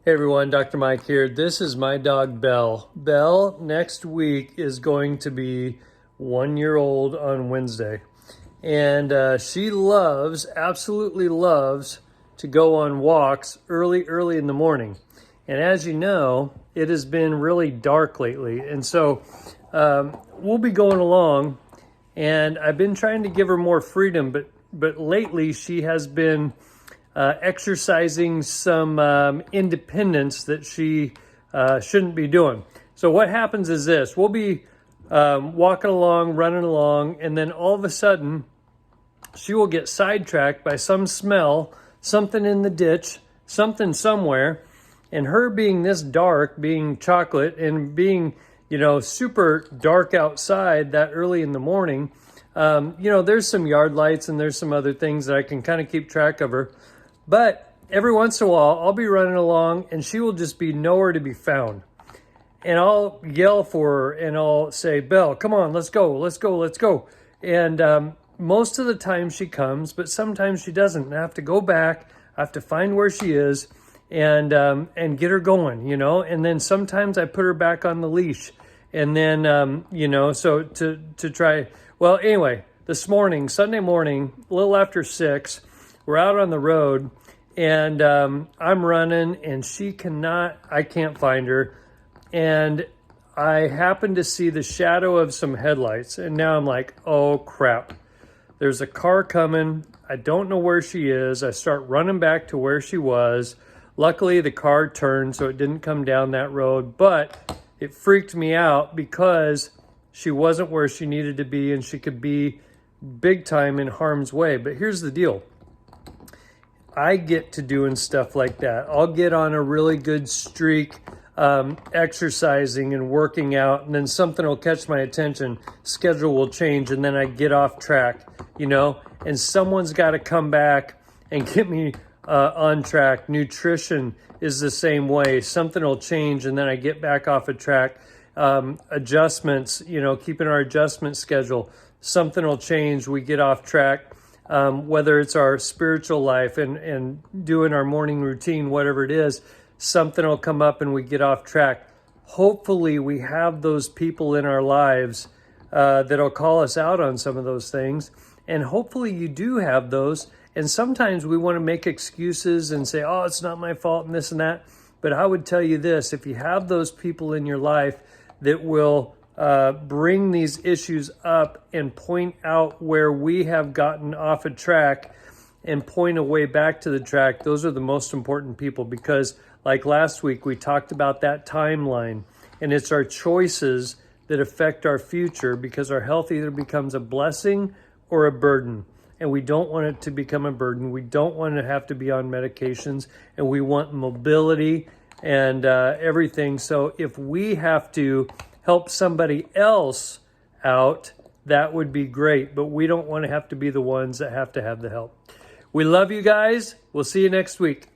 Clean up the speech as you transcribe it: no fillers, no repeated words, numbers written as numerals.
Hey everyone, Dr. Mike here. This is my dog Belle. Belle next week is going to be 1 year old on Wednesday. And she absolutely loves to go on walks early in the morning. And as you know, it has been really dark lately. And so we'll be going along, and I've been trying to give her more freedom, but lately she has been exercising some independence that she shouldn't be doing. So what happens is this: we'll be walking along, running along, and then all of a sudden she will get sidetracked by some smell, something in the ditch, something somewhere. And her being this dark, being chocolate, and being, super dark outside that early in the morning, there's some yard lights and there's some other things that I can kind of keep track of her. But every once in a while, I'll be running along and she will just be nowhere to be found. And I'll yell for her and I'll say, Belle, come on, let's go, let's go, let's go. And most of the time she comes, but sometimes she doesn't. And I have to go back, I have to find where she is and get her going, And then sometimes I put her back on the leash. And then, so to try. Well, anyway, this morning, Sunday morning, a little after 6, we're out on the road, and I'm running, and I can't find her. And I happen to see the shadow of some headlights, and now I'm like, oh crap, there's a car coming. I don't know where she is. I start running back to where she was. Luckily, the car turned, so it didn't come down that road, but it freaked me out because she wasn't where she needed to be, and she could be big time in harm's way. But here's the deal. I get to doing stuff like that. I'll get on a really good streak, exercising and working out, and then something will catch my attention, schedule will change, and then I get off track, and someone's got to come back and get me on track. Nutrition is the same way. Something will change, and then I get back off of track. Adjustments, keeping our adjustment schedule. Something will change, we get off track. Whether it's our spiritual life and doing our morning routine, whatever it is, something will come up and we get off track. Hopefully we have those people in our lives that'll call us out on some of those things. And hopefully you do have those. And sometimes we want to make excuses and say, oh, it's not my fault and this and that. But I would tell you this: if you have those people in your life that will bring these issues up and point out where we have gotten off a track and point a way back to the track, those are the most important people, because like last week, we talked about that timeline, and it's our choices that affect our future, because our health either becomes a blessing or a burden. And we don't want it to become a burden. We don't want to have to be on medications, and we want mobility and everything. So if we have to help somebody else out, that would be great. But we don't want to have to be the ones that have to have the help. We love you guys. We'll see you next week.